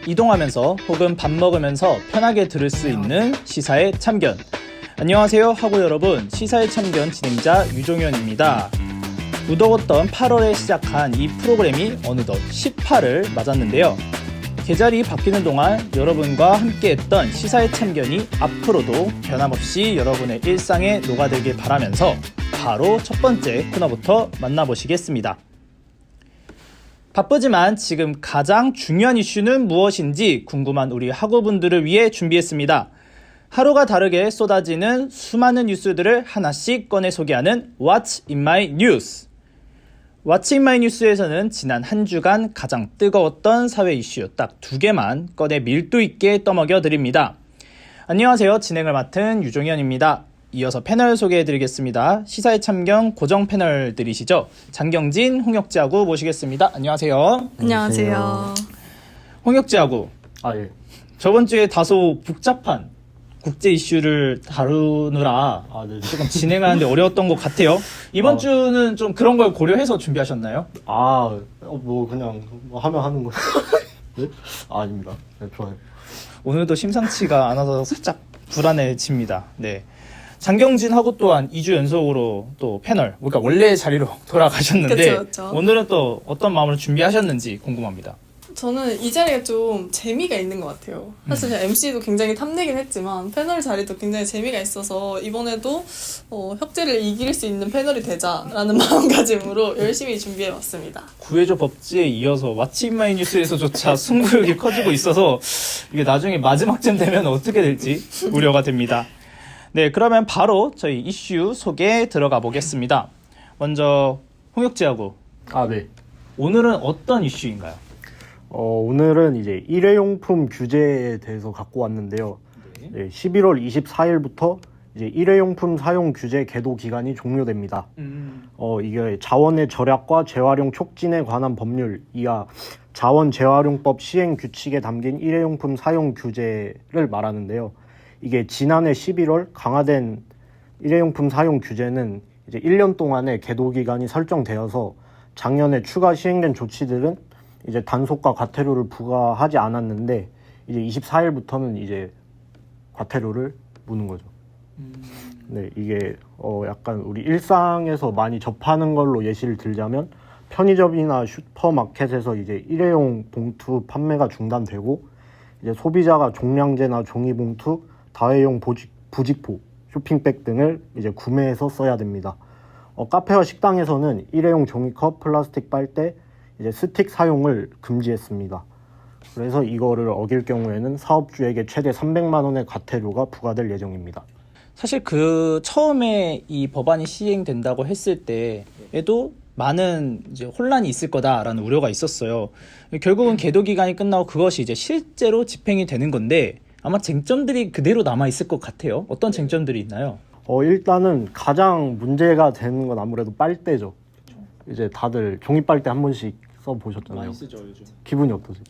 이동하면서 혹은 밥 먹으면서 편하게 들을 수 있는 시사의 참견. 안녕하세요 하고 여러분, 시사의 참견 진행자 유종현입니다. 무더웠던 8월에 시작한 이 프로그램이 어느덧 18을 맞았는데요. 계절이 바뀌는 동안 여러분과 함께했던 시사의 참견이 앞으로도 변함없이 여러분의 일상에 녹아들길 바라면서 바로 첫 번째 코너부터 만나보시겠습니다. 바쁘지만 지금 가장 중요한 이슈는 무엇인지 궁금한 우리 학우분들을 위해 준비했습니다. 하루가 다르게 쏟아지는 수많은 뉴스들을 하나씩 꺼내 소개하는 What's in my news? What's in my news에서는 지난 한 주간 가장 뜨거웠던 사회 이슈 딱 2개만 꺼내 밀도 있게 떠먹여 드립니다. 안녕하세요. 진행을 맡은 유종현입니다. 이어서 패널 소개해드리겠습니다. 시사의 참견 고정 패널들이시죠. 장경진, 홍혁지하고 모시겠습니다. 안녕하세요. 안녕하세요. 홍혁지하고. 예. 저번 주에 다소 복잡한 국제 이슈를 다루느라 네. 조금 진행하는데 어려웠던 것 같아요. 이번 주는 좀 그런 걸 고려해서 준비하셨나요? 뭐 그냥 뭐 하면 하는 거. 네? 아닙니다. 네, 좋아요. 오늘도 심상치가 않아서 살짝 불안해집니다. 네. 장경진하고 또한 2주 연속으로 또 패널, 그러니까 원래 자리로 돌아가셨는데 그쵸. 오늘은 또 어떤 마음으로 준비하셨는지 궁금합니다. 저는 이 자리가 좀 재미가 있는 것 같아요. 사실 제가 MC도 굉장히 탐내긴 했지만 패널 자리도 굉장히 재미가 있어서 이번에도 혁재를 이길 수 있는 패널이 되자라는 마음가짐으로 열심히 준비해봤습니다. 구해줘 법지에 이어서 What's in my news에서조차 승부욕이 커지고 있어서 이게 나중에 마지막쯤 되면 어떻게 될지 우려가 됩니다. 네, 그러면 바로 저희 이슈 소개 들어가 보겠습니다. 먼저 홍혁지하고. 네. 오늘은 어떤 이슈인가요? 오늘은 이제 일회용품 규제에 대해서 갖고 왔는데요. 네, 11월 24일부터 이제 일회용품 사용 규제 계도 기간이 종료됩니다. 이게 자원의 절약과 재활용 촉진에 관한 법률 이하 자원 재활용법 시행 규칙에 담긴 일회용품 사용 규제를 말하는데요. 이게 지난해 11월 강화된 일회용품 사용 규제는 이제 1년 동안의 계도 기간이 설정되어서 작년에 추가 시행된 조치들은 이제 단속과 과태료를 부과하지 않았는데 이제 24일부터는 이제 과태료를 무는 거죠. 네, 이게 약간 우리 일상에서 많이 접하는 걸로 예시를 들자면 편의점이나 슈퍼마켓에서 이제 일회용 봉투 판매가 중단되고 이제 소비자가 종량제나 종이봉투, 다회용 부직포, 쇼핑백 등을 이제 구매해서 써야 됩니다. 카페와 식당에서는 일회용 종이컵, 플라스틱 빨대, 이제 스틱 사용을 금지했습니다. 그래서 이거를 어길 경우에는 사업주에게 최대 300만 원의 과태료가 부과될 예정입니다. 사실 처음에 이 법안이 시행된다고 했을 때에도 많은 이제 혼란이 있을 거다라는 우려가 있었어요. 결국은 계도 기간이 끝나고 그것이 이제 실제로 집행이 되는 건데 아마 쟁점들이 그대로 남아 있을 것 같아요. 어떤 쟁점들이 있나요? 일단은 가장 문제가 되는 건 아무래도 빨대죠. 이제 다들 종이 빨대 한 번씩 써보셨잖아요. 많이 쓰죠, 요즘. 기분이 어떠세요?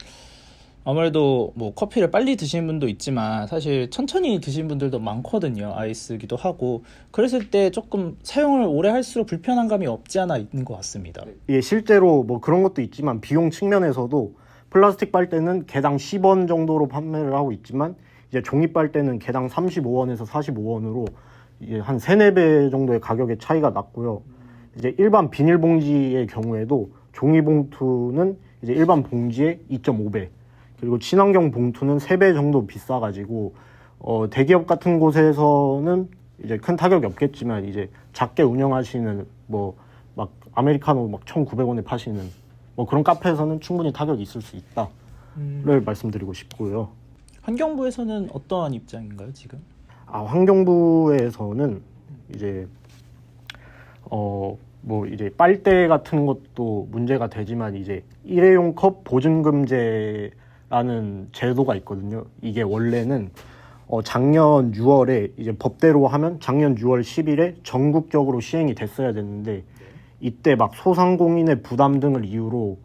아무래도 뭐 커피를 빨리 드시는 분도 있지만 사실 천천히 드시는 분들도 많거든요. 아이스기도 하고. 그랬을 때 조금 사용을 오래 할수록 불편한 감이 없지 않아 있는 것 같습니다. 예, 실제로 뭐 그런 것도 있지만 비용 측면에서도 플라스틱 빨대는 개당 10원 정도로 판매를 하고 있지만 이제 종이 빨대는 개당 35원에서 45원으로 이제 한 3-4배 정도의 가격의 차이가 났고요. 이제 일반 비닐봉지의 경우에도 종이봉투는 이제 일반 봉지의 2.5배, 그리고 친환경 봉투는 3배 정도 비싸가지고 대기업 같은 곳에서는 이제 큰 타격이 없겠지만 이제 작게 운영하시는 뭐 막 아메리카노 막 1,900원에 파시는 뭐 그런 카페에서는 충분히 타격이 있을 수 있다를 말씀드리고 싶고요. 환경부에서는 어떠한 입장인가요, 지금? 환경부에서는 이제 뭐 이제 빨대 같은 것도 문제가 되지만 이제 일회용 컵 보증금제라는 제도가 있거든요. 이게 원래는 작년 6월에 이제 법대로 하면 작년 6월 10일에 전국적으로 시행이 됐어야 됐는데 이때 막 소상공인의 부담 등을 이유로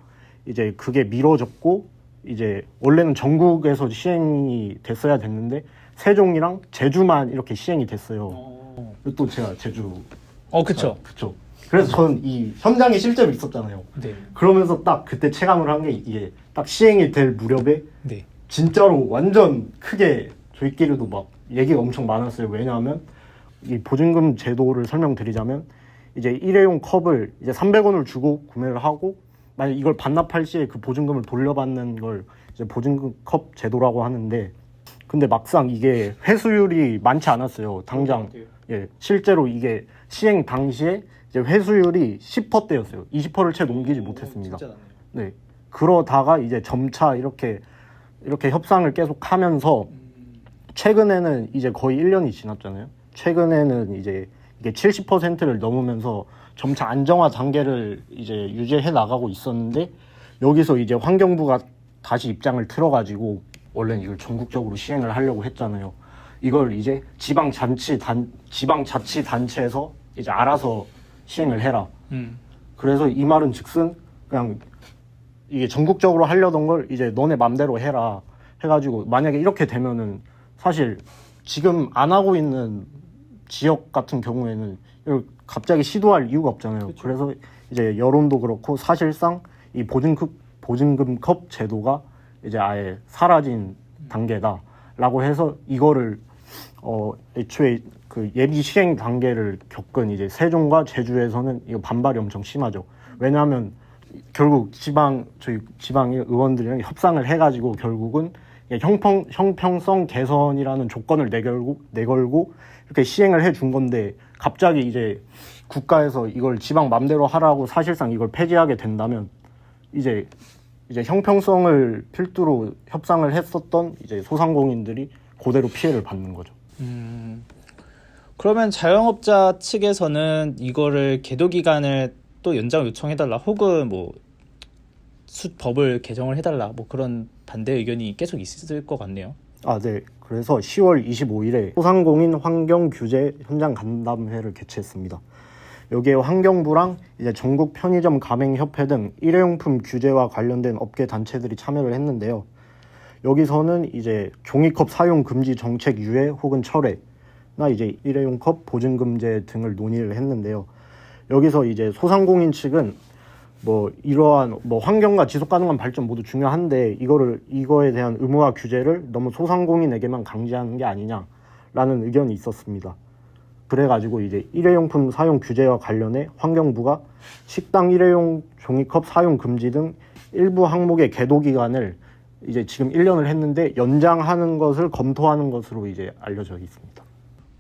이제 그게 미뤄졌고 이제 원래는 전국에서 시행이 됐어야 됐는데 세종이랑 제주만 이렇게 시행이 됐어요. 또 제가 제주. 그쵸. 그쵸. 그래서 저는 이 현장에 실제로 있었잖아요. 네. 그러면서 딱 그때 체감을 한 게 이게 딱 시행이 될 무렵에 네. 진짜로 완전 크게 저희끼리도 막 얘기가 엄청 많았어요. 왜냐하면 이 보증금 제도를 설명드리자면 이제 일회용 컵을 이제 300원을 주고 구매를 하고 만약 이걸 반납할 시에 그 보증금을 돌려받는 걸 이제 보증금 컵 제도라고 하는데 근데 막상 이게 회수율이 많지 않았어요. 당장 예, 실제로 이게 시행 당시에 이제 회수율이 10%대였어요. 20%를 채 넘기지 못했습니다. 네. 그러다가 이제 점차 이렇게 협상을 계속 하면서 최근에는 이제 거의 1년이 지났잖아요. 최근에는 이제 이게 70%를 넘으면서 점차 안정화 단계를 이제 유지해 나가고 있었는데 여기서 이제 환경부가 다시 입장을 틀어가지고 원래는 이걸 전국적으로 시행을 하려고 했잖아요. 이걸 이제 지방자치단체에서 이제 알아서 시행을 해라. 그래서 이 말은 즉슨 그냥 이게 전국적으로 하려던 걸 이제 너네 맘대로 해라 해가지고 만약에 이렇게 되면은 사실 지금 안 하고 있는 지역 같은 경우에는 이걸 갑자기 시도할 이유가 없잖아요. 그쵸. 그래서 이제 여론도 그렇고 사실상 이 보증금컵 제도가 이제 아예 사라진 단계다라고 해서 이거를 애초에 그 예비 시행 단계를 겪은 이제 세종과 제주에서는 이거 반발이 엄청 심하죠. 왜냐하면 결국 저희 지방의 의원들이랑 협상을 해가지고 결국은 형평성 개선이라는 조건을 내걸고 이렇게 시행을 해준 건데 갑자기 이제 국가에서 이걸 지방 맘대로 하라고 사실상 이걸 폐지하게 된다면 이제 형평성을 필두로 협상을 했었던 이제 소상공인들이 그대로 피해를 받는 거죠. 그러면 자영업자 측에서는 이거를 계도 기간을 또 연장 요청해달라 혹은 뭐 법을 개정을 해달라 뭐 그런 반대 의견이 계속 있을 것 같네요. 아, 네. 그래서 10월 25일에 소상공인 환경규제 현장 간담회를 개최했습니다. 여기에 환경부랑 이제 전국 편의점 가맹협회 등 일회용품 규제와 관련된 업계 단체들이 참여를 했는데요. 여기서는 이제 종이컵 사용 금지 정책 유예 혹은 철회나 이제 일회용컵 보증금제 등을 논의를 했는데요. 여기서 이제 소상공인 측은 뭐 이러한 뭐 환경과 지속 가능한 발전 모두 중요한데 이거에 대한 의무화 규제를 너무 소상공인에게만 강제하는 게 아니냐라는 의견이 있었습니다. 그래가지고 이제 일회용품 사용 규제와 관련해 환경부가 식당 일회용 종이컵 사용 금지 등 일부 항목의 계도 기간을 이제 지금 1년을 했는데 연장하는 것을 검토하는 것으로 이제 알려져 있습니다.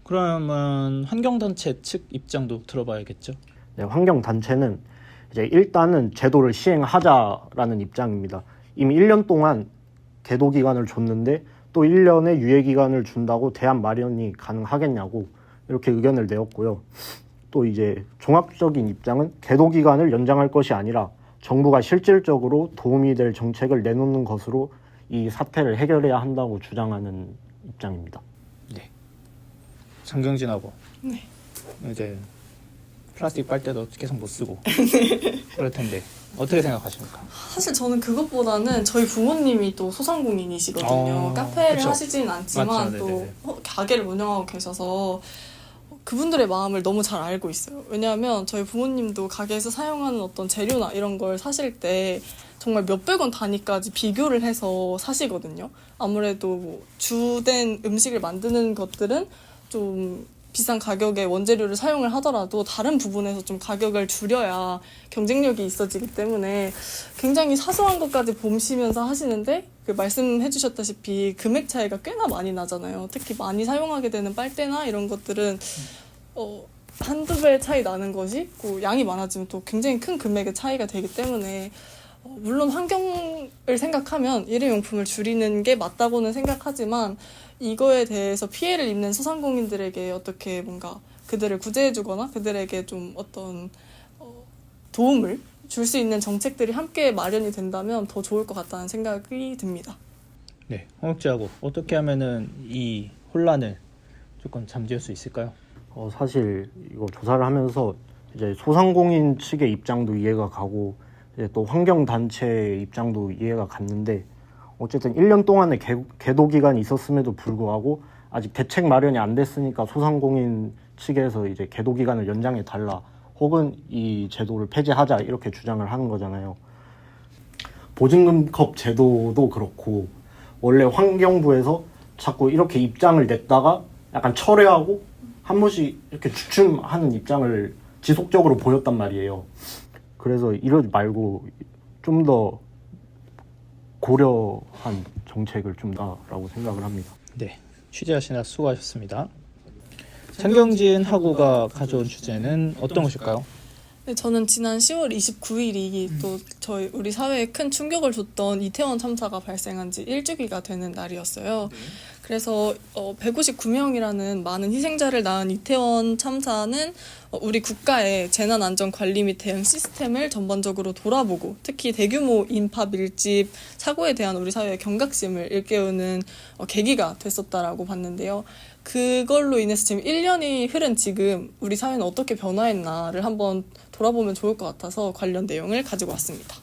그러면 환경단체 측 입장도 들어봐야겠죠? 네, 환경단체는 이제 일단은 제도를 시행하자라는 입장입니다. 이미 1년 동안 계도 기간을 줬는데 또 1년의 유예 기간을 준다고 대안 마련이 가능하겠냐고 이렇게 의견을 내었고요. 또 이제 종합적인 입장은 계도 기간을 연장할 것이 아니라 정부가 실질적으로 도움이 될 정책을 내놓는 것으로 이 사태를 해결해야 한다고 주장하는 입장입니다. 네. 장경진하고 네. 이제 플라스틱 빨대도 계속 못 쓰고 그럴 텐데 어떻게 생각하십니까? 사실 저는 그것보다는 저희 부모님이 또 소상공인이시거든요. 카페를 그쵸. 하시진 않지만 맞죠. 또 네네네. 가게를 운영하고 계셔서 그분들의 마음을 너무 잘 알고 있어요. 왜냐하면 저희 부모님도 가게에서 사용하는 어떤 재료나 이런 걸 사실 때 정말 몇백 원 단위까지 비교를 해서 사시거든요. 아무래도 뭐 주된 음식을 만드는 것들은 좀 비싼 가격의 원재료를 사용을 하더라도 다른 부분에서 좀 가격을 줄여야 경쟁력이 있어지기 때문에 굉장히 사소한 것까지 보시면서 하시는데 그 말씀해 주셨다시피 금액 차이가 꽤나 많이 나잖아요. 특히 많이 사용하게 되는 빨대나 이런 것들은 한두 배 차이 나는 것이 있고 양이 많아지면 또 굉장히 큰 금액의 차이가 되기 때문에 물론 환경을 생각하면 일회용품을 줄이는 게 맞다고는 생각하지만 이거에 대해서 피해를 입는 소상공인들에게 어떻게 뭔가 그들을 구제해주거나 그들에게 좀 어떤 도움을 줄 수 있는 정책들이 함께 마련이 된다면 더 좋을 것 같다는 생각이 듭니다. 네, 홍익주하고 어떻게 하면은 이 혼란을 조금 잠재울 수 있을까요? 사실 이거 조사를 하면서 이제 소상공인 측의 입장도 이해가 가고 이제 또 환경단체의 입장도 이해가 갔는데 어쨌든 1년 동안의 계도 기간이 있었음에도 불구하고 아직 대책 마련이 안 됐으니까 소상공인 측에서 이제 계도 기간을 연장해 달라 혹은 이 제도를 폐지하자 이렇게 주장을 하는 거잖아요. 보증금컵 제도도 그렇고 원래 환경부에서 자꾸 이렇게 입장을 냈다가 약간 철회하고 한 번씩 이렇게 주춤하는 입장을 지속적으로 보였단 말이에요. 그래서 이러지 말고 좀 더 고려한 정책을 좀 나라고 생각을 합니다. 네, 취재하시느라 수고하셨습니다. 장경진 학우가 가져온 주제는 어떤 것일까요? 네, 저는 지난 10월 29일이 또 우리 사회에 큰 충격을 줬던 이태원 참사가 발생한 지 1주기가 되는 날이었어요. 그래서 159명이라는 많은 희생자를 낳은 이태원 참사는 우리 국가의 재난안전관리 및 대응 시스템을 전반적으로 돌아보고 특히 대규모 인파 밀집 사고에 대한 우리 사회의 경각심을 일깨우는 계기가 됐었다라고 봤는데요. 그걸로 인해서 지금 1년이 흐른 지금 우리 사회는 어떻게 변화했나를 한번 돌아보면 좋을 것 같아서 관련 내용을 가지고 왔습니다.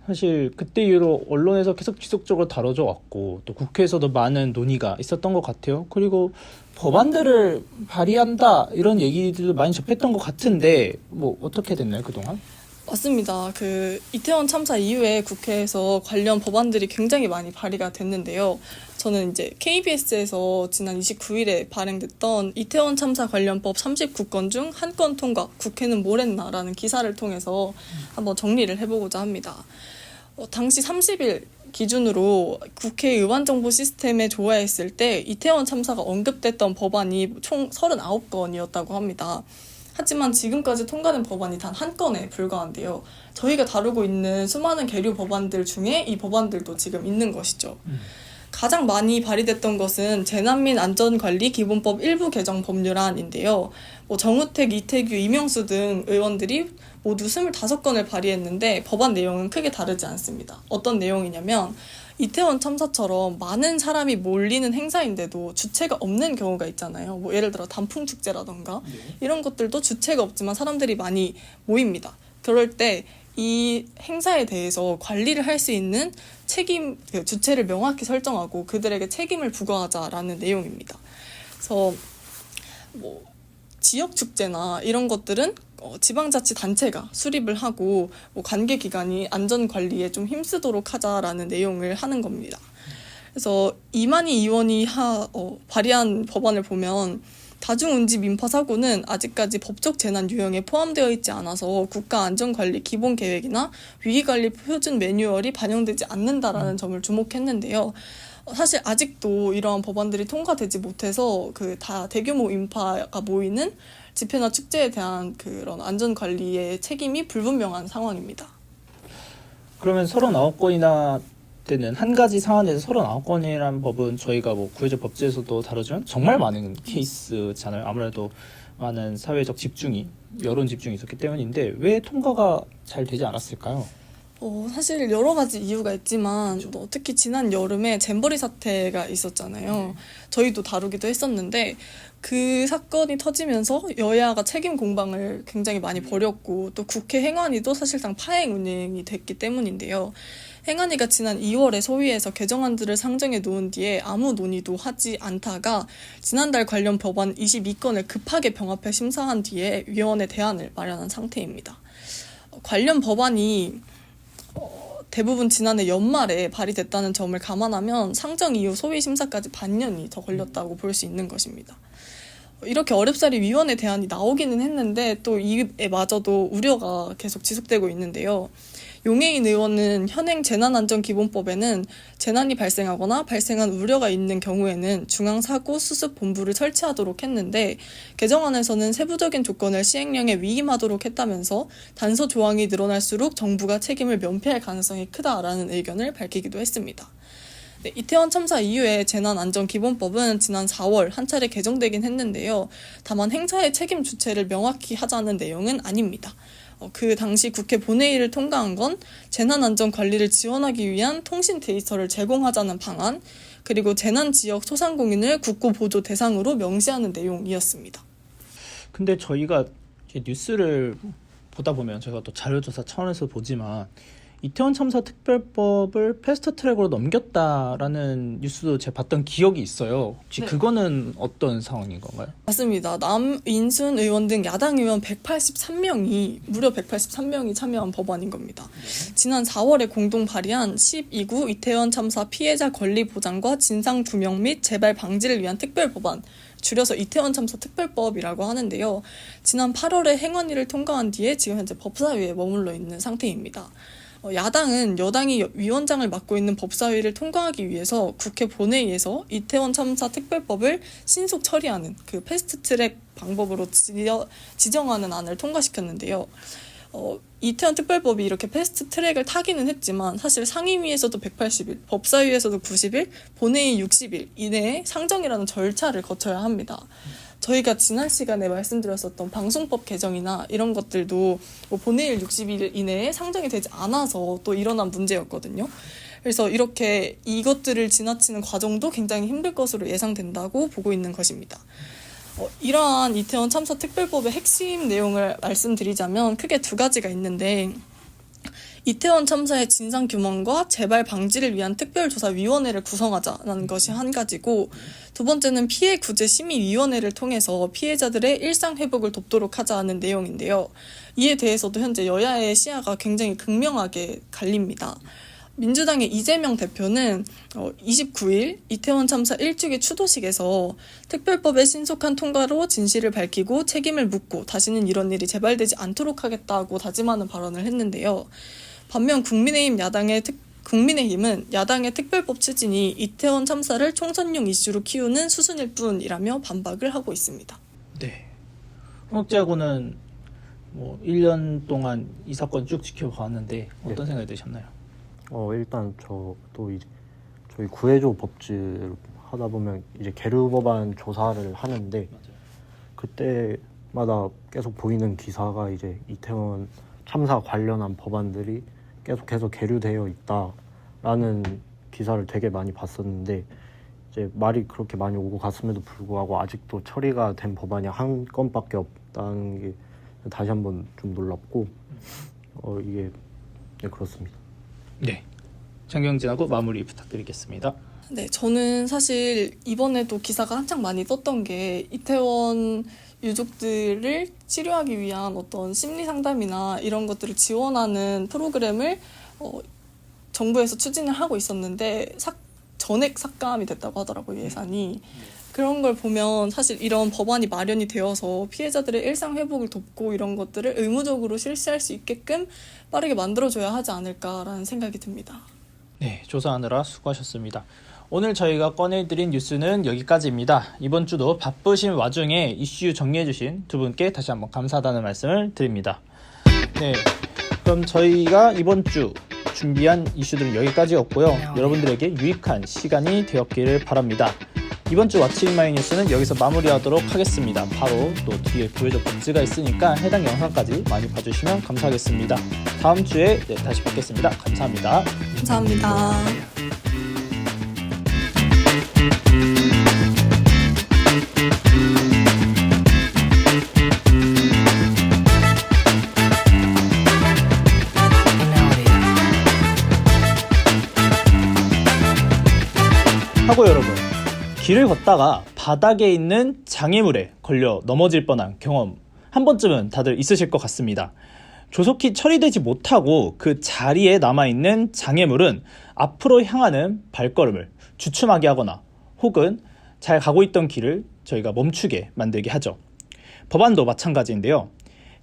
사실 그때 이후로 언론에서 계속 지속적으로 다뤄져 왔고 또 국회에서도 많은 논의가 있었던 것 같아요. 그리고 법안들을 발의한다 이런 얘기들도 많이 접했던 것 같은데 뭐 어떻게 됐나요 그동안? 맞습니다. 이태원 참사 이후에 국회에서 관련 법안들이 굉장히 많이 발의가 됐는데요. 저는 이제 KBS에서 지난 29일에 발행됐던 이태원 참사 관련법 39건 중 한 건 통과, 국회는 뭘 했나라는 기사를 통해서 한번 정리를 해보고자 합니다. 당시 30일 기준으로 국회 의원정보 시스템에 조회했을 때 이태원 참사가 언급됐던 법안이 총 39건이었다고 합니다. 하지만 지금까지 통과된 법안이 단 한 건에 불과한데요. 저희가 다루고 있는 수많은 계류 법안들 중에 이 법안들도 지금 있는 것이죠. 가장 많이 발의됐던 것은 재난민 안전관리 기본법 일부 개정 법률안인데요. 정우택, 이태규, 이명수 등 의원들이 모두 25건을 발의했는데 법안 내용은 크게 다르지 않습니다. 어떤 내용이냐면 이태원 참사처럼 많은 사람이 몰리는 행사인데도 주체가 없는 경우가 있잖아요. 예를 들어 단풍축제라던가 이런 것들도 주체가 없지만 사람들이 많이 모입니다. 그럴 때 이 행사에 대해서 관리를 할 수 있는 주체를 명확히 설정하고 그들에게 책임을 부과하자라는 내용입니다. 그래서 지역축제나 이런 것들은 지방자치단체가 수립을 하고 관계기관이 안전관리에 좀 힘쓰도록 하자라는 내용을 하는 겁니다. 그래서 이만희 의원이 발의한 법안을 보면 다중운지 민파 사고는 아직까지 법적 재난 유형에 포함되어 있지 않아서 국가안전관리 기본계획이나 위기관리 표준 매뉴얼이 반영되지 않는다라는 점을 주목했는데요. 사실 아직도 이러한 법안들이 통과되지 못해서 다 대규모 인파가 모이는 집회나 축제에 대한 그런 안전관리의 책임이 불분명한 상황입니다. 그러면 39건이나 되는 한 가지 사안에서 39건이라는 법은 저희가 구해적 법제에서도 다루지만 정말 많은 케이스잖아요. 아무래도 많은 사회적 집중이, 여론 집중이 있었기 때문인데 왜 통과가 잘 되지 않았을까요? 사실 여러 가지 이유가 있지만 특히 지난 여름에 잼버리 사태가 있었잖아요. 저희도 다루기도 했었는데 그 사건이 터지면서 여야가 책임 공방을 굉장히 많이 벌였고 또 국회 행안위도 사실상 파행 운행이 됐기 때문인데요. 행안위가 지난 2월에 소위에서 개정안들을 상정해 놓은 뒤에 아무 논의도 하지 않다가 지난달 관련 법안 22건을 급하게 병합해 심사한 뒤에 위원회 대안을 마련한 상태입니다. 관련 법안이 대부분 지난해 연말에 발의됐다는 점을 감안하면 상정 이후 소위 심사까지 반년이 더 걸렸다고 볼 수 있는 것입니다. 이렇게 어렵사리 위원회 대안이 나오기는 했는데 또 이에 마저도 우려가 계속 지속되고 있는데요. 용해인 의원은 현행 재난안전기본법에는 재난이 발생하거나 발생한 우려가 있는 경우에는 중앙사고수습본부를 설치하도록 했는데 개정안에서는 세부적인 조건을 시행령에 위임하도록 했다면서 단서 조항이 늘어날수록 정부가 책임을 면피할 가능성이 크다라는 의견을 밝히기도 했습니다. 네, 이태원 참사 이후에 재난안전기본법은 지난 4월 한 차례 개정되긴 했는데요. 다만 행사의 책임 주체를 명확히 하자는 내용은 아닙니다. 그 당시 국회 본회의를 통과한 건 재난안전관리를 지원하기 위한 통신 데이터를 제공하자는 방안, 그리고 재난지역 소상공인을 국고보조 대상으로 명시하는 내용이었습니다. 근데 저희가 뉴스를 보다 보면 저희가 또 자료조사 차원에서 보지만 이태원 참사 특별법을 패스트트랙으로 넘겼다라는 뉴스도 제가 봤던 기억이 있어요. 혹시 네. 그거는 어떤 상황인 건가요? 맞습니다. 남인순 의원 등 야당 의원 183명이 무려 183명이 참여한 법안인 겁니다. 지난 4월에 공동 발의한 12구 이태원 참사 피해자 권리 보장과 진상 규명 및 재발 방지를 위한 특별 법안, 줄여서 이태원 참사 특별법이라고 하는데요. 지난 8월에 행안위를 통과한 뒤에 지금 현재 법사위에 머물러 있는 상태입니다. 야당은 여당이 위원장을 맡고 있는 법사위를 통과하기 위해서 국회 본회의에서 이태원 참사 특별법을 신속 처리하는 그 패스트트랙 방법으로 지정하는 안을 통과시켰는데요. 이태원 특별법이 이렇게 패스트트랙을 타기는 했지만 사실 상임위에서도 180일, 법사위에서도 90일, 본회의 60일 이내에 상정이라는 절차를 거쳐야 합니다. 저희가 지난 시간에 말씀드렸었던 방송법 개정이나 이런 것들도 뭐 본회의 60일 이내에 상정이 되지 않아서 또 일어난 문제였거든요. 그래서 이렇게 이것들을 지나치는 과정도 굉장히 힘들 것으로 예상된다고 보고 있는 것입니다. 이러한 이태원 참사 특별법의 핵심 내용을 말씀드리자면 크게 두 가지가 있는데, 이태원 참사의 진상 규명과 재발 방지를 위한 특별조사위원회를 구성하자는 것이 한 가지고, 두 번째는 피해 구제 심의위원회를 통해서 피해자들의 일상 회복을 돕도록 하자는 내용인데요. 이에 대해서도 현재 여야의 시야가 굉장히 극명하게 갈립니다. 민주당의 이재명 대표는 29일 이태원 참사 1주기 추도식에서 특별법의 신속한 통과로 진실을 밝히고 책임을 묻고 다시는 이런 일이 재발되지 않도록 하겠다고 다짐하는 발언을 했는데요. 반면 국민의힘은 야당의 특별법 추진이 이태원 참사를 총선용 이슈로 키우는 수순일 뿐이라며 반박을 하고 있습니다. 네. 홍학재하고는 1년 동안 이 사건 쭉 지켜봤는데 어떤 생각이 드셨나요? 일단 저도 이제 저희 구해줘 법制하다 보면 이제 계류 법안 조사를 하는데, 그때마다 계속 보이는 기사가 이제 이태원 참사 관련한 법안들이 계속해서 계류되어 있다라는 기사를 되게 많이 봤었는데, 이제 말이 그렇게 많이 오고 갔음에도 불구하고 아직도 처리가 된 법안이 한 건밖에 없다는 게 다시 한번 좀 놀랍고, 이게 그렇습니다. 네. 장경진하고 마무리 부탁드리겠습니다. 네, 저는 사실 이번에도 기사가 한창 많이 떴던 게 이태원 유족들을 치료하기 위한 어떤 심리 상담이나 이런 것들을 지원하는 프로그램을 정부에서 추진을 하고 있었는데 전액 삭감이 됐다고 하더라고요, 예산이. 그런 걸 보면 사실 이런 법안이 마련이 되어서 피해자들의 일상 회복을 돕고 이런 것들을 의무적으로 실시할 수 있게끔 빠르게 만들어줘야 하지 않을까라는 생각이 듭니다. 네, 조사하느라 수고하셨습니다. 오늘 저희가 꺼내드린 뉴스는 여기까지입니다. 이번 주도 바쁘신 와중에 이슈 정리해주신 두 분께 다시 한번 감사하다는 말씀을 드립니다. 네, 그럼 저희가 이번 주 준비한 이슈들은 여기까지였고요. 여러분들에게 유익한 시간이 되었기를 바랍니다. 이번 주 왓츠인마이 뉴스는 여기서 마무리하도록 하겠습니다. 바로 또 뒤에 구해줘 법지가 있으니까 해당 영상까지 많이 봐주시면 감사하겠습니다. 다음 주에 다시 뵙겠습니다. 감사합니다. 감사합니다. 하고 여러분, 길을 걷다가 바닥에 있는 장애물에 걸려 넘어질 뻔한 경험 한 번쯤은 다들 있으실 것 같습니다. 조속히 처리되지 못하고 그 자리에 남아있는 장애물은 앞으로 향하는 발걸음을 주춤하게 하거나 혹은 잘 가고 있던 길을 저희가 멈추게 만들게 하죠. 법안도 마찬가지인데요.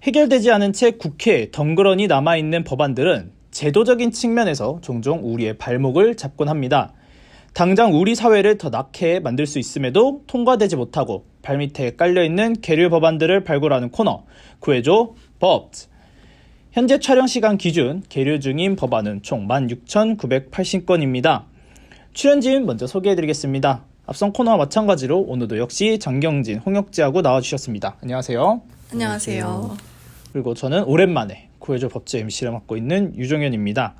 해결되지 않은 채 국회에 덩그러니 남아있는 법안들은 제도적인 측면에서 종종 우리의 발목을 잡곤 합니다. 당장 우리 사회를 더 낙해 만들 수 있음에도 통과되지 못하고 발밑에 깔려있는 계류 법안들을 발굴하는 코너, 구해줘 법즈. 현재 촬영 시간 기준 계류 중인 법안은 총 16,980건입니다. 출연진 먼저 소개해드리겠습니다. 앞선 코너와 마찬가지로 오늘도 역시 장경진, 홍혁지하고 나와주셨습니다. 안녕하세요. 안녕하세요. 그리고 저는 오랜만에 구해줘 법제 MC를 맡고 있는 유종현입니다.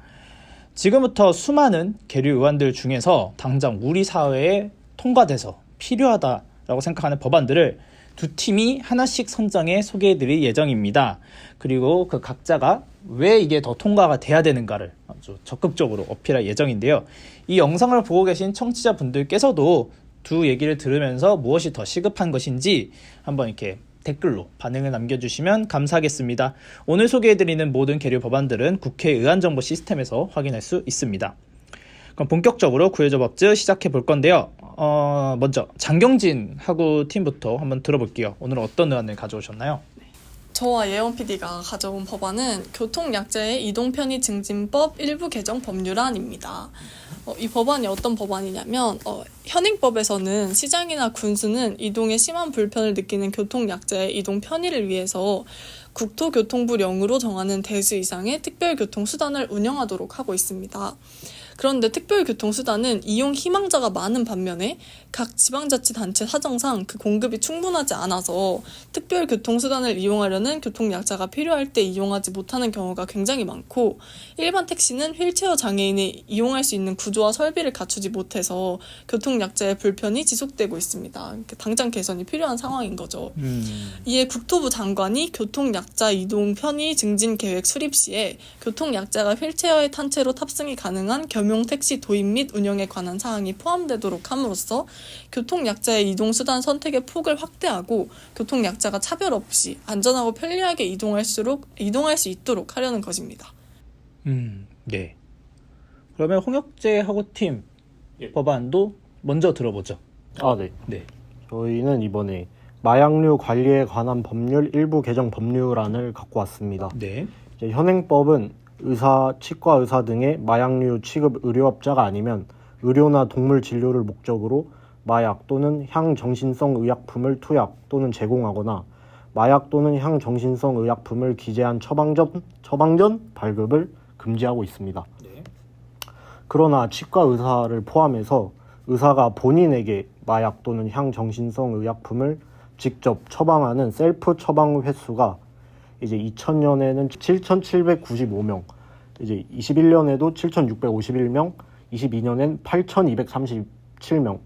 지금부터 수많은 계류 의안들 중에서 당장 우리 사회에 통과돼서 필요하다라고 생각하는 법안들을 두 팀이 하나씩 선정해 소개해드릴 예정입니다. 그리고 그 각자가 왜 이게 더 통과가 돼야 되는가를 아주 적극적으로 어필할 예정인데요. 이 영상을 보고 계신 청취자분들께서도 두 얘기를 들으면서 무엇이 더 시급한 것인지 한번 이렇게 댓글로 반응을 남겨주시면 감사하겠습니다. 오늘 소개해드리는 모든 계류 법안들은 국회 의안정보 시스템에서 확인할 수 있습니다. 그럼 본격적으로 구해조법즈 시작해 볼 건데요. 먼저 장경진 하구 팀부터 한번 들어볼게요. 오늘은 어떤 의안을 가져오셨나요? 저와 예원 PD가 가져온 법안은 교통약자의 이동편의 증진법 일부 개정 법률안입니다. 이 법안이 어떤 법안이냐면 현행법에서는 시장이나 군수는 이동에 심한 불편을 느끼는 교통약자의 이동 편의를 위해서 국토교통부령으로 정하는 대수 이상의 특별교통수단을 운영하도록 하고 있습니다. 그런데 특별교통수단은 이용 희망자가 많은 반면에 각 지방자치단체 사정상 그 공급이 충분하지 않아서 특별교통수단을 이용하려는 교통약자가 필요할 때 이용하지 못하는 경우가 굉장히 많고, 일반 택시는 휠체어 장애인이 이용할 수 있는 구조와 설비를 갖추지 못해서 교통약자의 불편이 지속되고 있습니다. 당장 개선이 필요한 상황인 거죠. 이에 국토부 장관이 교통약자 이동 편의 증진 계획 수립 시에 교통약자가 휠체어에 탄 채로 탑승이 가능한 겸용 택시 도입 및 운영에 관한 사항이 포함되도록 함으로써 교통약자의 이동수단 선택의 폭을 확대하고 교통약자가 차별 없이 안전하고 편리하게 이동할 수 있도록 하려는 것입니다. 네. 그러면 홍혁재 하구팀 법안도 먼저 들어보죠. 네. 네. 저희는 이번에 마약류 관리에 관한 법률 일부 개정 법률안을 갖고 왔습니다. 네. 이제 현행법은 의사, 치과 의사 등의 마약류 취급 의료업자가 아니면 의료나 동물 진료를 목적으로 마약 또는 향정신성 의약품을 투약 또는 제공하거나 마약 또는 향정신성 의약품을 기재한 처방전 발급을 금지하고 있습니다. 네. 그러나 치과 의사를 포함해서 의사가 본인에게 마약 또는 향정신성 의약품을 직접 처방하는 셀프 처방 횟수가 이제 2000년에는 7,795명, 이제 21년에도 7,651명, 22년엔 8,237명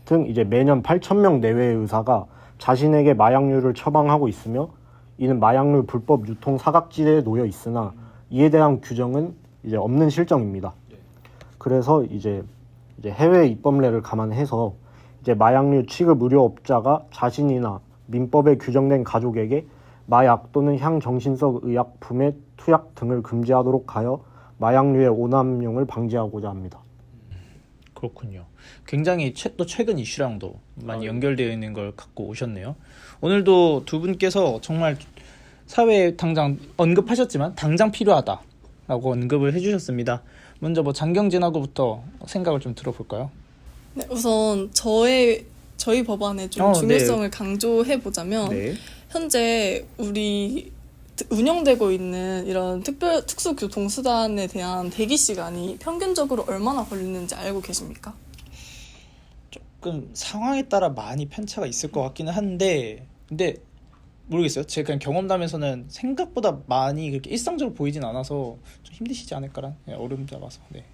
등 이제 매년 8,000명 내외의 의사가 자신에게 마약류를 처방하고 있으며, 이는 마약류 불법 유통 사각지대에 놓여 있으나 이에 대한 규정은 이제 없는 실정입니다. 그래서 이제 해외 입법례를 감안해서 이제 마약류 취급 의료업자가 자신이나 민법에 규정된 가족에게 마약 또는 향정신성 의약품의 투약 등을 금지하도록 하여 마약류의 오남용을 방지하고자 합니다. 그렇군요. 굉장히 또 최근 이슈랑도 많이 연결되어 있는 걸 갖고 오셨네요. 오늘도 두 분께서 정말 사회에 당장 언급하셨지만 당장 필요하다라고 언급을 해주셨습니다. 먼저 장경진하고부터 생각을 좀 들어볼까요? 네, 우선 저희 법안의 좀 중요성을 강조해보자면, 네. 현재 우리 운영되고 있는 이런 특수교통수단에 대한 대기 시간이 평균적으로 얼마나 걸리는지 알고 계십니까? 조금 상황에 따라 많이 편차가 있을 것 같기는 한데, 근데 모르겠어요. 제 그냥 경험담에서는 생각보다 많이 그렇게 일상적으로 보이진 않아서 좀 힘드시지 않을까란 어려움 잡아서. 네.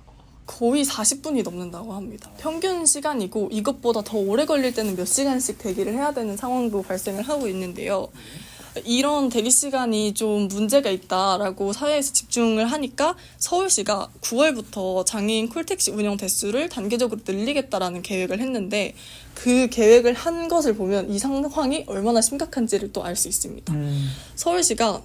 거의 40분이 넘는다고 합니다. 평균 시간이고, 이것보다 더 오래 걸릴 때는 몇 시간씩 대기를 해야 되는 상황도 발생을 하고 있는데요. 이런 대기 시간이 좀 문제가 있다라고 사회에서 집중을 하니까 서울시가 9월부터 장애인 콜택시 운영 대수를 단계적으로 늘리겠다라는 계획을 했는데, 그 계획을 한 것을 보면 이 상황이 얼마나 심각한지를 또 알 수 있습니다. 서울시가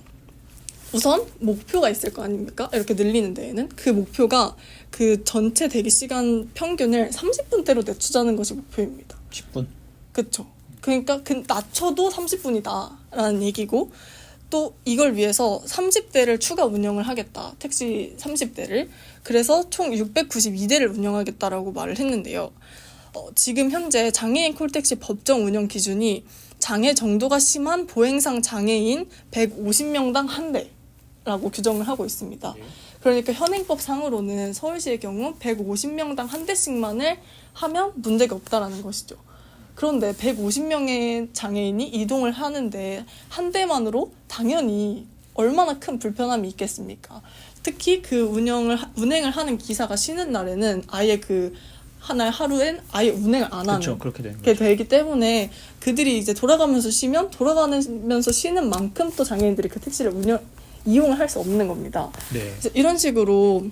우선 목표가 있을 거 아닙니까? 이렇게 늘리는 데에는 그 목표가 그 전체 대기 시간 평균을 30분대로 늦추자는 것이 목표입니다. 10분? 그렇죠. 그러니까 낮춰도 30분이다라는 얘기고, 또 이걸 위해서 30대를 추가 운영을 하겠다. 택시 30대를. 그래서 총 692대를 운영하겠다라고 말을 했는데요. 지금 현재 장애인 콜택시 법정 운영 기준이 장애 정도가 심한 보행상 장애인 150명당 한 대라고 규정을 하고 있습니다. 그러니까 현행법 상으로는 서울시의 경우 150명당 한 대씩만을 하면 문제가 없다라는 것이죠. 그런데 150명의 장애인이 이동을 하는데 한 대만으로 당연히 얼마나 큰 불편함이 있겠습니까? 특히 그 운행을 하는 기사가 쉬는 날에는 아예 하루엔 아예 운행을 안 하는 그렇죠. 그렇게 되는 게 되기 때문에 그들이 이제 돌아가면서 쉬면 돌아가면서 쉬는 만큼 또 장애인들이 그 택시를 이용을 할 수 없는 겁니다. 네. 그래서 이런 식으로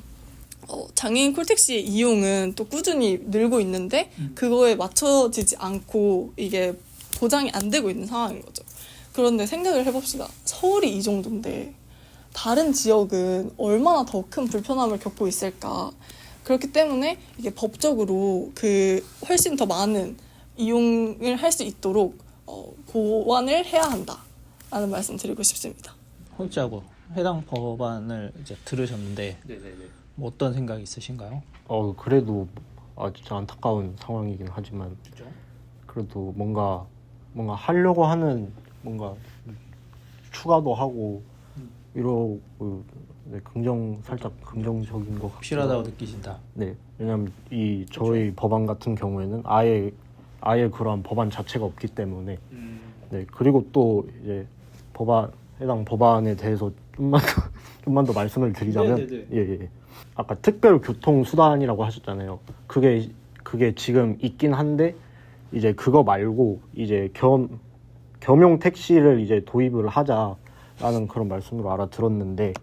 장애인 콜택시의 이용은 또 꾸준히 늘고 있는데 그거에 맞춰지지 않고 이게 보장이 안 되고 있는 상황인 거죠. 그런데 생각을 해봅시다. 서울이 이 정도인데 다른 지역은 얼마나 더 큰 불편함을 겪고 있을까. 그렇기 때문에 이게 법적으로 그 훨씬 더 많은 이용을 할 수 있도록 보완을 해야 한다라는 말씀 드리고 싶습니다. 홀짜고 해당 법안을 이제 들으셨는데 뭐 어떤 생각이 있으신가요? 그래도 진짜 안타까운 상황이긴 하지만 그래도 뭔가 하려고 하는 뭔가 추가도 하고 이러고 살짝 긍정적인 것 같아요. 필요하다고 느끼신다. 네, 왜냐하면 저희 법안 같은 경우에는 아예 그러한 법안 자체가 없기 때문에 네, 그리고 또 이제 해당 법안에 대해서 좀만 더 말씀을 드리자면 예. 아까 특별 교통 수단이라고 하셨잖아요. 그게 지금 있긴 한데 이제 그거 말고 이제 겸용 택시를 이제 도입을 하자라는 그런 말씀으로 알아들었는데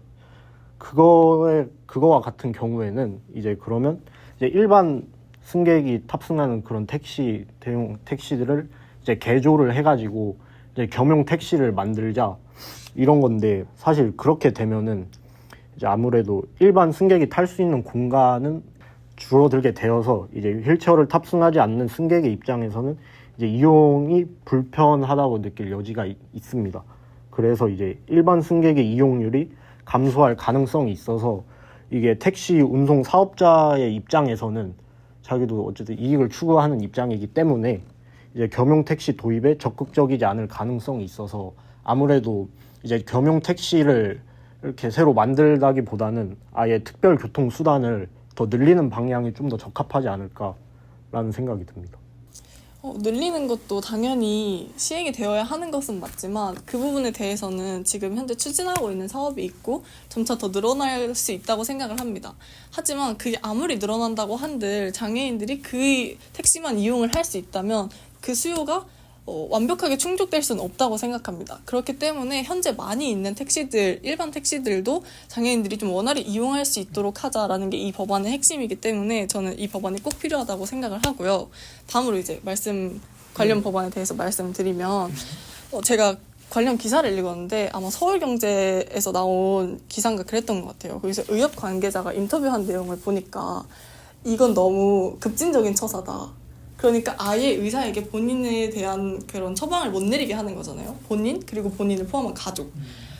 그거와 같은 경우에는 이제 그러면 이제 일반 승객이 탑승하는 그런 대형 택시들을 이제 개조를 해가지고 이제 겸용 택시를 만들자 이런 건데 사실 그렇게 되면은 이제 아무래도 일반 승객이 탈 수 있는 공간은 줄어들게 되어서 이제 휠체어를 탑승하지 않는 승객의 입장에서는 이제 이용이 불편하다고 느낄 여지가 있습니다. 그래서 이제 일반 승객의 이용률이 감소할 가능성이 있어서 이게 택시 운송 사업자의 입장에서는 자기도 어쨌든 이익을 추구하는 입장이기 때문에 이제 겸용 택시 도입에 적극적이지 않을 가능성이 있어서 아무래도 이제 겸용 택시를 이렇게 새로 만들다기보다는 아예 특별 교통 수단을 더 늘리는 방향이 좀 더 적합하지 않을까라는 생각이 듭니다. 늘리는 것도 당연히 시행이 되어야 하는 것은 맞지만 그 부분에 대해서는 지금 현재 추진하고 있는 사업이 있고 점차 더 늘어날 수 있다고 생각을 합니다. 하지만 그게 아무리 늘어난다고 한들 장애인들이 그 택시만 이용을 할 수 있다면 그 수요가 완벽하게 충족될 수는 없다고 생각합니다. 그렇기 때문에 현재 많이 있는 택시들, 일반 택시들도 장애인들이 좀 원활히 이용할 수 있도록 하자라는 게 이 법안의 핵심이기 때문에 저는 이 법안이 꼭 필요하다고 생각을 하고요. 다음으로 이제 관련 법안에 대해서 말씀드리면 제가 관련 기사를 읽었는데 아마 서울경제에서 나온 기사인가 그랬던 것 같아요. 거기서 의협 관계자가 인터뷰한 내용을 보니까 이건 너무 급진적인 처사다. 그러니까 아예 의사에게 본인에 대한 그런 처방을 못 내리게 하는 거잖아요. 본인 그리고 본인을 포함한 가족.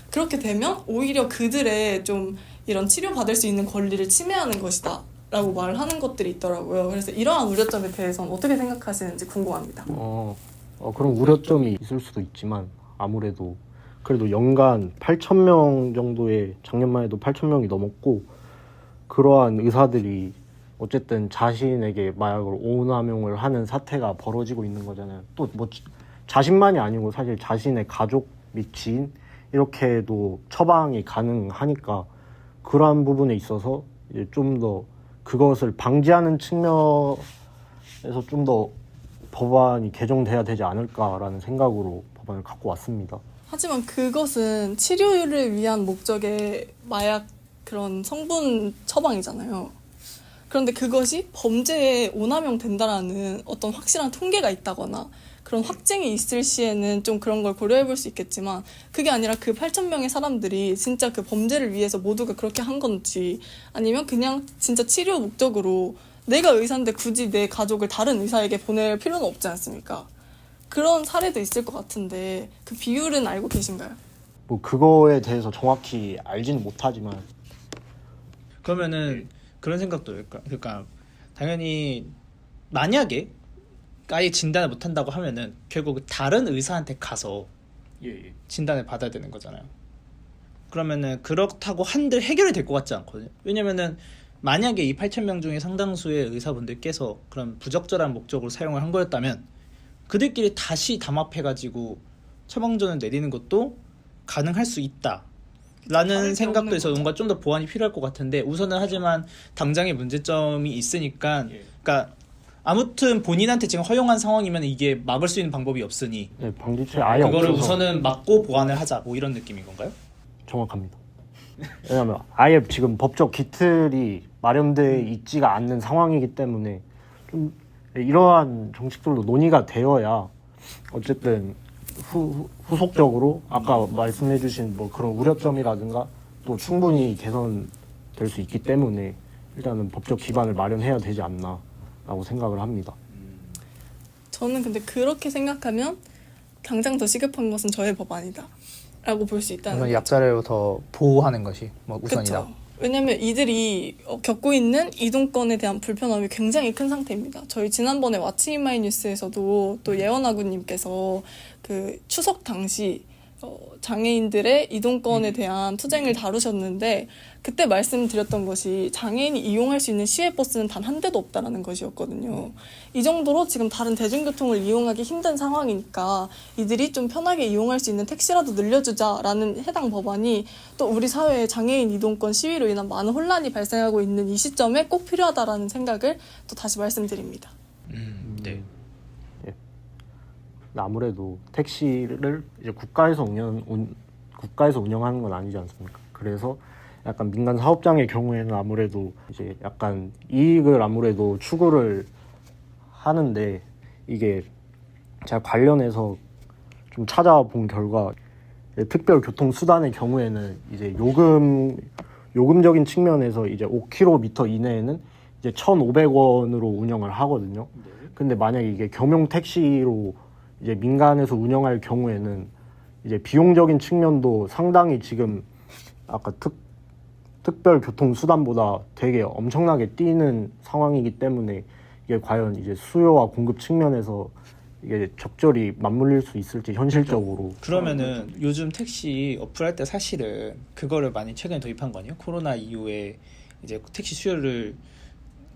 그렇게 되면 오히려 그들의 좀 이런 치료받을 수 있는 권리를 침해하는 것이다 라고 말을 하는 것들이 있더라고요. 그래서 이러한 우려점에 대해서는 어떻게 생각하시는지 궁금합니다. 그런 우려점이 있을 수도 있지만 아무래도 그래도 연간 8,000명 정도의 작년만 해도 8,000명이 넘었고 그러한 의사들이 어쨌든 자신에게 마약을 오남용을 하는 사태가 벌어지고 있는 거잖아요. 또 뭐 자신만이 아니고 사실 자신의 가족 및 지인 이렇게도 처방이 가능하니까 그러한 부분에 있어서 이제 좀 더 그것을 방지하는 측면에서 좀 더 법안이 개정돼야 되지 않을까라는 생각으로 법안을 갖고 왔습니다. 하지만 그것은 치료를 위한 목적의 마약 그런 성분 처방이잖아요. 그런데 그것이 범죄에 오남용 된다라는 어떤 확실한 통계가 있다거나 그런 확증이 있을 시에는 좀 그런 걸 고려해 볼 수 있겠지만 그게 아니라 그 8,000명의 사람들이 진짜 그 범죄를 위해서 모두가 그렇게 한 건지 아니면 그냥 진짜 치료 목적으로 내가 의사인데 굳이 내 가족을 다른 의사에게 보낼 필요는 없지 않습니까? 그런 사례도 있을 것 같은데 그 비율은 알고 계신가요? 뭐 그거에 대해서 정확히 알지는 못하지만 그러면은 그런 생각도 그러니까 당연히 만약에 아예 진단을 못한다고 하면은 결국 다른 의사한테 가서 진단을 받아야 되는 거잖아요. 그러면은 그렇다고 한들 해결이 될 것 같지 않거든요. 왜냐면은 만약에 이 8,000명 중에 상당수의 의사분들께서 그런 부적절한 목적으로 사용을 한 거였다면 그들끼리 다시 담합해가지고 처방전을 내리는 것도 가능할 수 있다. 라는 생각도 해서 뭔가 좀 더 보완이 필요할 것 같은데 우선은 하지만 당장의 문제점이 있으니까 그러니까 아무튼 본인한테 지금 허용한 상황이면 이게 막을 수 있는 방법이 없으니 방지체 아예 그거를 없어서 우선은 막고 보완을 하자 뭐 이런 느낌인 건가요? 정확합니다. 왜냐하면 아예 지금 법적 기틀이 마련돼 있지가 않는 상황이기 때문에 좀 이러한 정책들도 논의가 되어야 어쨌든 후속적으로 아까 말씀해주신 뭐 그런 우려점이라든가 또 충분히 개선될 수 있기 때문에 일단은 법적 기반을 마련해야 되지 않나라고 생각을 합니다. 저는 근데 그렇게 생각하면 당장 더 시급한 것은 저의 법안이다 라고 볼 수 있다는 우선 거죠. 약자를 더 보호하는 것이 뭐 우선이다. 그쵸? 왜냐면 이들이 겪고 있는 이동권에 대한 불편함이 굉장히 큰 상태입니다. 저희 지난번에 왓츠인마이뉴스에서도 또 예원아구님께서 그 추석 당시 장애인들의 이동권에 대한 투쟁을 다루셨는데 그때 말씀드렸던 것이 장애인이 이용할 수 있는 시외버스는 단 한 대도 없다라는 것이었거든요. 이 정도로 지금 다른 대중교통을 이용하기 힘든 상황이니까 이들이 좀 편하게 이용할 수 있는 택시라도 늘려주자라는 해당 법안이 또 우리 사회에 장애인 이동권 시위로 인한 많은 혼란이 발생하고 있는 이 시점에 꼭 필요하다라는 생각을 또 다시 말씀드립니다. 네. 아무래도 택시를 이제 국가에서 운영하는 건 아니지 않습니까? 그래서 약간 민간 사업장의 경우에는 아무래도 이제 약간 이익을 아무래도 추구를 하는데 이게 제가 관련해서 좀 찾아본 결과 특별 교통 수단의 경우에는 이제 요금적인 측면에서 이제 5km 이내에는 이제 1,500원으로 운영을 하거든요. 근데 만약에 이게 겸용 택시로 이제 민간에서 운영할 경우에는 이제 비용적인 측면도 상당히 지금 아까 특별 교통 수단보다 되게 엄청나게 뛰는 상황이기 때문에 이게 과연 이제 수요와 공급 측면에서 이게 적절히 맞물릴 수 있을지 현실적으로. 그러면은 요즘 택시 어플할 때 사실은 그거를 많이 최근에 도입한 거 아니에요? 코로나 이후에 이제 택시 수요를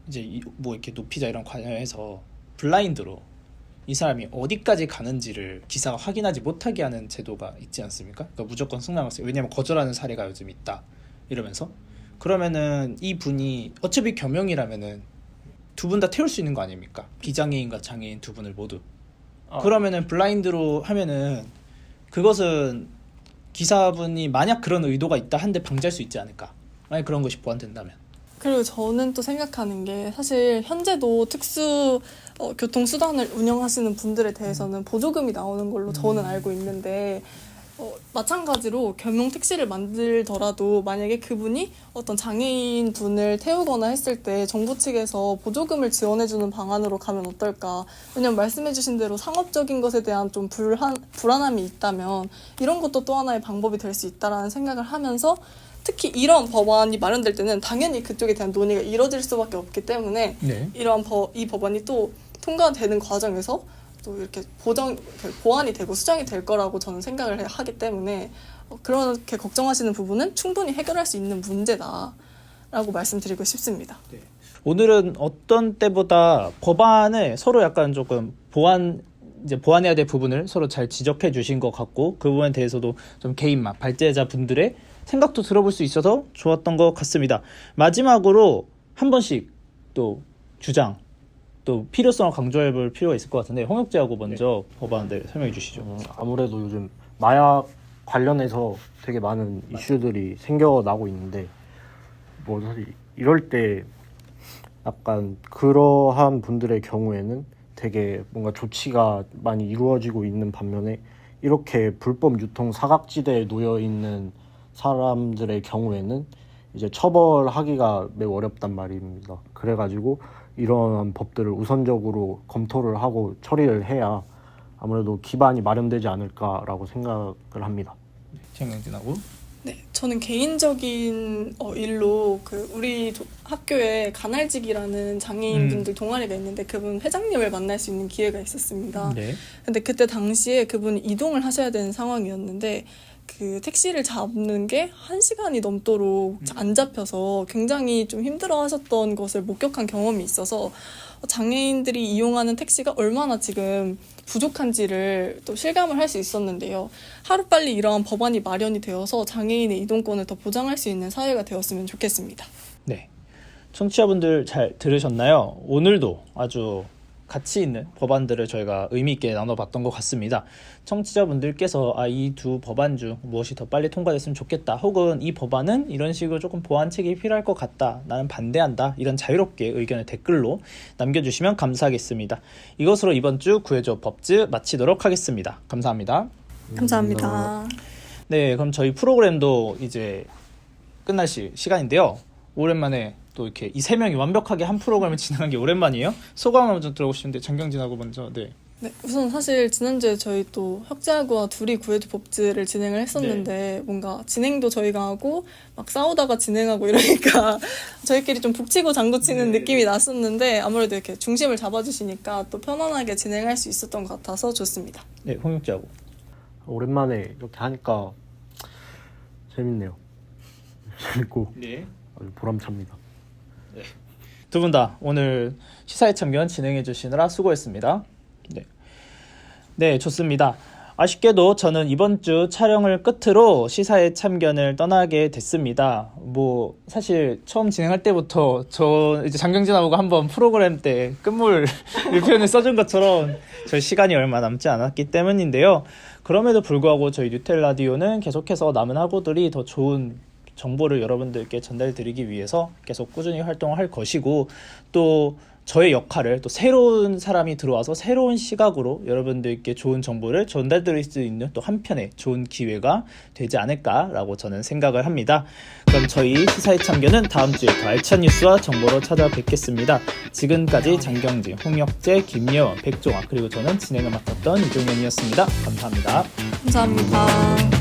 이제 뭐 이렇게 높이자 이런 관련해서 블라인드로 이 사람이 어디까지 가는지를 기사가 확인하지 못하게 하는 제도가 있지 않습니까? 그러니까 무조건 승낙을 왜냐면 거절하는 사례가 요즘 있다 이러면서 그러면은 이 분이 어차피 겸용이라면은 두 분 다 태울 수 있는 거 아닙니까? 비장애인과 장애인 두 분을 모두. 그러면은 블라인드로 하면은 그것은 기사분이 만약 그런 의도가 있다 한데 방지할 수 있지 않을까? 만약 그런 것이 보완된다면. 그리고 저는 또 생각하는 게 사실 현재도 특수 교통수단을 운영하시는 분들에 대해서는 보조금이 나오는 걸로 저는 알고 있는데 마찬가지로 겸용 택시를 만들더라도 만약에 그분이 어떤 장애인 분을 태우거나 했을 때 정부 측에서 보조금을 지원해주는 방안으로 가면 어떨까. 왜냐면 말씀해주신 대로 상업적인 것에 대한 좀 불안함이 있다면 이런 것도 또 하나의 방법이 될 수 있다라는 생각을 하면서 특히 이런 법안이 마련될 때는 당연히 그쪽에 대한 논의가 이뤄질 수밖에 없기 때문에 네. 이 법안이 또 통과되는 과정에서 또 이렇게 보완이 되고 수정이 될 거라고 저는 생각을 하기 때문에 그렇게 걱정하시는 부분은 충분히 해결할 수 있는 문제다라고 말씀드리고 싶습니다. 네. 오늘은 어떤 때보다 법안을 서로 약간 조금 보완해야 될 부분을 서로 잘 지적해 주신 것 같고 그 부분에 대해서도 좀 개인만 발제자 분들의 생각도 들어볼 수 있어서 좋았던 것 같습니다. 마지막으로 한 번씩 또 주장 또 필요성을 강조해 볼 필요가 있을 것 같은데 홍혁재하고 먼저 법안을 설명해 주시죠. 아무래도 요즘 마약 관련해서 되게 많은 이슈들이 생겨나고 있는데 뭐 사실 이럴 때 약간 그러한 분들의 경우에는 되게 뭔가 조치가 많이 이루어지고 있는 반면에 이렇게 불법 유통 사각지대에 놓여 있는 사람들의 경우에는 이제 처벌하기가 매우 어렵단 말입니다. 그래가지고 이런 법들을 우선적으로 검토를 하고 처리를 해야 아무래도 기반이 마련되지 않을까라고 생각을 합니다. 장영진하고 네, 저는 개인적인 일로 우리 학교에 간할직이라는 장애인분들 동아리가 있는데 그분 회장님을 만날 수 있는 기회가 있었습니다. 네. 근데 그때 당시에 그분이 이동을 하셔야 되는 상황이었는데 그 택시를 잡는 게 1시간이 넘도록 안 잡혀서 굉장히 좀 힘들어 하셨던 것을 목격한 경험이 있어서 장애인들이 이용하는 택시가 얼마나 지금 부족한지를 또 실감을 할 수 있었는데요. 하루빨리 이러한 법안이 마련이 되어서 장애인의 이동권을 더 보장할 수 있는 사회가 되었으면 좋겠습니다. 네. 청취자분들 잘 들으셨나요? 오늘도 아주 가치 있는 법안들을 저희가 의미 있게 나눠봤던 것 같습니다. 청취자분들께서 이 두 법안 중 무엇이 더 빨리 통과됐으면 좋겠다, 혹은 이 법안은 이런 식으로 조금 보완책이 필요할 것 같다, 나는 반대한다, 이런 자유롭게 의견을 댓글로 남겨주시면 감사하겠습니다. 이것으로 이번 주 구해줘 법즈 마치도록 하겠습니다. 감사합니다. 감사합니다. 네, 그럼 저희 프로그램도 이제 끝날 시간인데요. 오랜만에 또 이렇게 이 세 명이 완벽하게 한 프로그램을 진행한 게 오랜만이에요. 소감 한번 좀 들어보고 싶은데 장경진하고 먼저. 네. 네, 우선 사실 지난주에 저희 또 혁재하고와 둘이 구해줘 법즈를 진행을 했었는데 뭔가 진행도 저희가 하고 막 싸우다가 진행하고 이러니까 저희끼리 좀 북치고 장구치는 느낌이 났었는데 아무래도 이렇게 중심을 잡아주시니까 또 편안하게 진행할 수 있었던 것 같아서 좋습니다. 네, 홍육지하고. 오랜만에 이렇게 하니까 재밌네요. 재밌고 네. 아주 보람찹니다. 두 분 다 오늘 시사회 참견 진행해 주시느라 수고했습니다. 네. 네, 좋습니다. 아쉽게도 저는 이번 주 촬영을 끝으로 시사회 참견을 떠나게 됐습니다. 뭐 사실 처음 진행할 때부터 저 이제 장경진하고 한번 프로그램 때 끝물 표현을 써준 것처럼 저희 시간이 얼마 남지 않았기 때문인데요. 그럼에도 불구하고 저희 뉴텔라디오는 계속해서 남은 학우들이 더 좋은 정보를 여러분들께 전달드리기 위해서 계속 꾸준히 활동을 할 것이고, 또 저의 역할을 또 새로운 사람이 들어와서 새로운 시각으로 여러분들께 좋은 정보를 전달드릴 수 있는 또 한편의 좋은 기회가 되지 않을까라고 저는 생각을 합니다. 그럼 저희 시사회 참견은 다음 주에 더 알찬 뉴스와 정보로 찾아뵙겠습니다. 지금까지 장경진, 홍혁재, 김예원, 백종아, 그리고 저는 진행을 맡았던 이종현이었습니다. 감사합니다. 감사합니다.